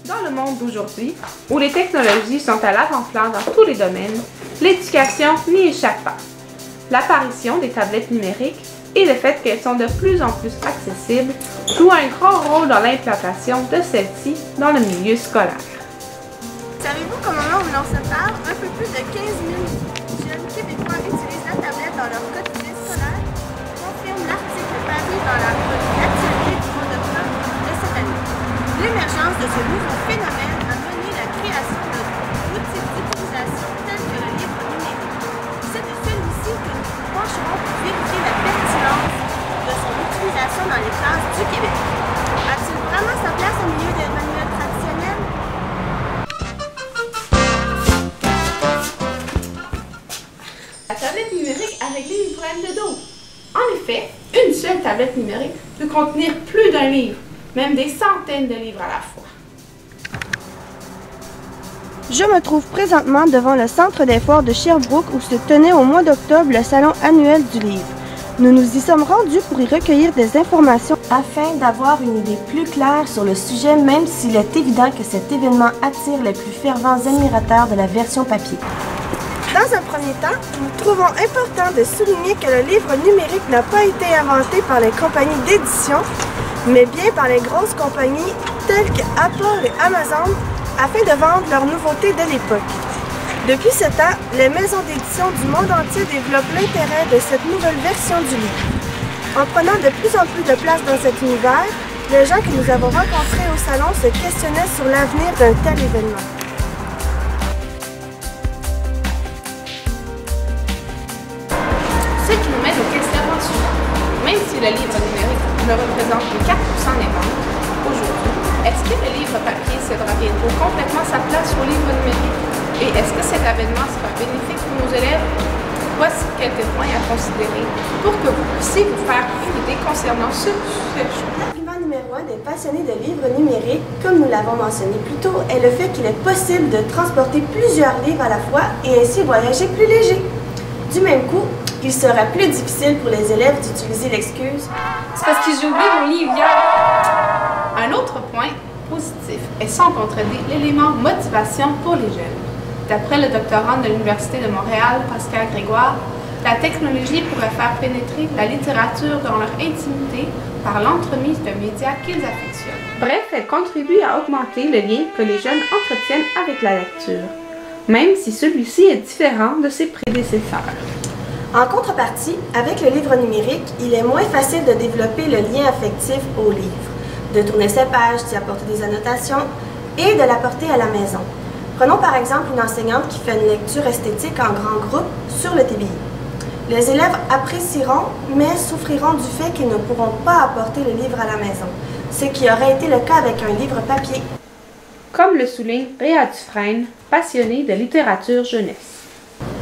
Dans le monde d'aujourd'hui, où les technologies sont à l'avant-plan dans tous les domaines, l'éducation n'y échappe pas. L'apparition des tablettes numériques et le fait qu'elles sont de plus en plus accessibles jouent un grand rôle dans l'implantation de celles-ci dans le milieu scolaire. Savez-vous qu'au moment où l'on se parle, un peu plus de 15 000 jeunes Québécois utilisent la tablette dans leur quotidien scolaire? Confirme l'article paru dans la revue L'actualité du mois d'octobre de cette année. L'émergence de ce nouveau phénomène a mené la création d'outils d'utilisation tels que le livre numérique. C'est de celui-ci que nous nous pencherons pour vérifier la pertinence de son utilisation dans les classes du Québec. A-t-il vraiment sa place au milieu des manuels traditionnels? La tablette numérique a réglé les problèmes de dos. En effet, une seule tablette numérique peut contenir plus d'un livre, même des centaines de livres à la fois. Je me trouve présentement devant le centre des foires de Sherbrooke où se tenait au mois d'octobre le salon annuel du livre. Nous nous y sommes rendus pour y recueillir des informations afin d'avoir une idée plus claire sur le sujet, même s'il est évident que cet événement attire les plus fervents admirateurs de la version papier. Dans un premier temps, nous trouvons important de souligner que le livre numérique n'a pas été inventé par les compagnies d'édition, mais bien par les grosses compagnies telles que Apple et Amazon afin de vendre leurs nouveautés de l'époque. Depuis ce temps, les maisons d'édition du monde entier développent l'intérêt de cette nouvelle version du livre. En prenant de plus en plus de place dans cet univers, les gens que nous avons rencontrés au salon se questionnaient sur l'avenir d'un tel événement. Ce qui nous mène au questionnement suivant. Même si le livre numérique ne représente que 4% des ventes aujourd'hui, est-ce que le livre papier cédera bientôt complètement sa place au livre numérique? Et est-ce que cet avènement sera bénéfique pour nos élèves? Voici quelques points à considérer pour que vous puissiez vous faire une idée concernant ce sujet. L'argument numéro 1 des passionnés de livres numériques, comme nous l'avons mentionné plus tôt, est le fait qu'il est possible de transporter plusieurs livres à la fois et ainsi voyager plus léger. Du même coup, il sera plus difficile pour les élèves d'utiliser l'excuse « c'est parce que j'ai oublié mon livre hier ». Un autre point positif est sans contredire l'élément motivation pour les jeunes. D'après le doctorant de l'Université de Montréal, Pascal Grégoire, la technologie pourrait faire pénétrer la littérature dans leur intimité par l'entremise de médias qu'ils affectionnent. Bref, elle contribue à augmenter le lien que les jeunes entretiennent avec la lecture, même si celui-ci est différent de ses prédécesseurs. En contrepartie, avec le livre numérique, il est moins facile de développer le lien affectif au livre, de tourner ses pages, d'y apporter des annotations et de l'apporter à la maison. Prenons par exemple une enseignante qui fait une lecture esthétique en grand groupe sur le TBI. Les élèves apprécieront, mais souffriront du fait qu'ils ne pourront pas apporter le livre à la maison, ce qui aurait été le cas avec un livre papier. Comme le souligne Réa Dufresne, passionnée de littérature jeunesse.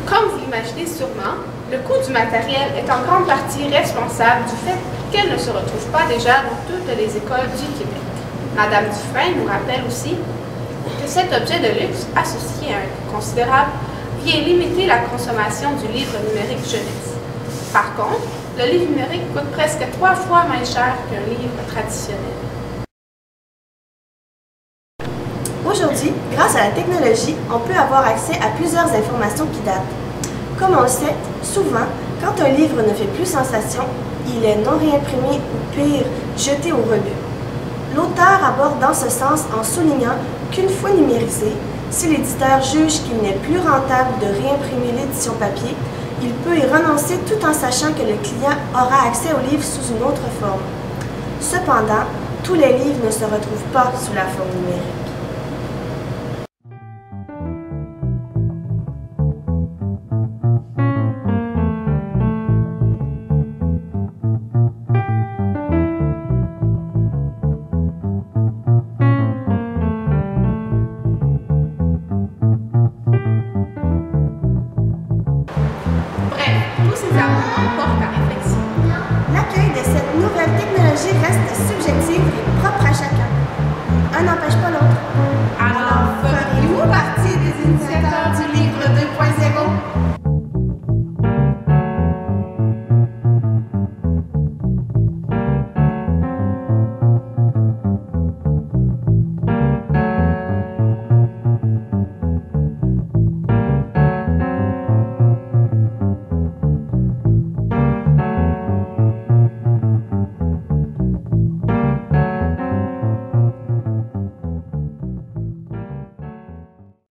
Comme vous l'imaginez sûrement, le coût du matériel est en grande partie responsable du fait qu'elle ne se retrouve pas déjà dans toutes les écoles du Québec. Madame Dufresne nous rappelle aussi que cet objet de luxe, associé à un coût considérable, vient limiter la consommation du livre numérique jeunesse. Par contre, le livre numérique coûte presque 3 fois moins cher qu'un livre traditionnel. Aujourd'hui, grâce à la technologie, on peut avoir accès à plusieurs informations qui datent. Comme on le sait, souvent, quand un livre ne fait plus sensation, il est non réimprimé ou pire, jeté au rebut. L'auteur aborde dans ce sens en soulignant qu'une fois numérisé, si l'éditeur juge qu'il n'est plus rentable de réimprimer l'édition papier, il peut y renoncer tout en sachant que le client aura accès au livre sous une autre forme. Cependant, tous les livres ne se retrouvent pas sous la forme numérique. L'accueil de cette nouvelle technologie reste subjectif et propre